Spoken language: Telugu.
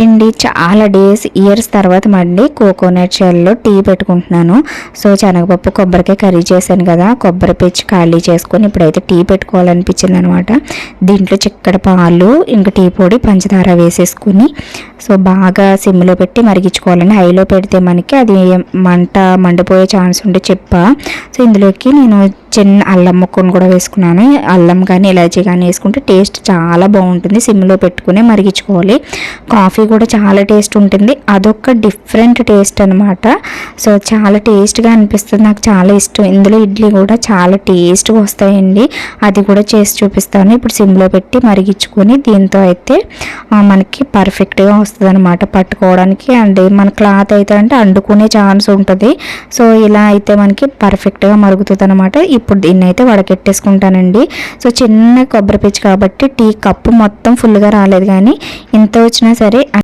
అండి చాలా ఇయర్స్ తర్వాత మళ్ళీ కోకోనట్ షెల్లో టీ పెట్టుకుంటున్నాను. సో శనగపప్పు కొబ్బరికాయ కర్రీ చేశాను కదా, కొబ్బరి పెంచి ఖాళీ చేసుకొని ఇప్పుడైతే టీ పెట్టుకోవాలనిపించింది అనమాట. దీంట్లో చిక్కటి పాలు ఇంకా టీ పొడి పంచదార వేసేసుకుని సో బాగా సిమ్లో పెట్టి మరిగించుకోవాలండి. హైలో పెడితే మనకి అది మండిపోయే ఛాన్స్ ఉంటే సో ఇందులోకి నేను చిన్న అల్లం ముక్కను కూడా వేసుకున్నాను. అల్లం కానీ ఇలాచీ కానీ వేసుకుంటే టేస్ట్ చాలా బాగుంటుంది. సిమ్లో పెట్టుకుని మరిగించుకోవాలి. కాఫీ కూడా చాలా టేస్ట్ ఉంటుంది, అదొక డిఫరెంట్ టేస్ట్ అనమాట. సో చాలా టేస్ట్గా అనిపిస్తుంది, నాకు చాలా ఇష్టం. ఇందులో ఇడ్లీ కూడా చాలా టేస్ట్గా వస్తాయండి, అది కూడా చేసి చూపిస్తాను. ఇప్పుడు సిమ్లో పెట్టి మరిగించుకొని దీంతో అయితే మనకి పర్ఫెక్ట్గా వస్తుంది అనమాట పట్టుకోవడానికి. అండ్ మన క్లాత్ అయితే అంటే అండుకునే ఛాన్స్ ఉంటుంది. సో ఇలా అయితే మనకి పర్ఫెక్ట్గా మరుగుతుంది అనమాట. ఇప్పుడు దీన్ని అయితే వడకెట్టేసుకుంటానండి. సో చిన్న కొబ్బరి పీచు కాబట్టి టీ కప్పు మొత్తం ఫుల్గా రాలేదు, కానీ ఇంత వచ్చినా సరే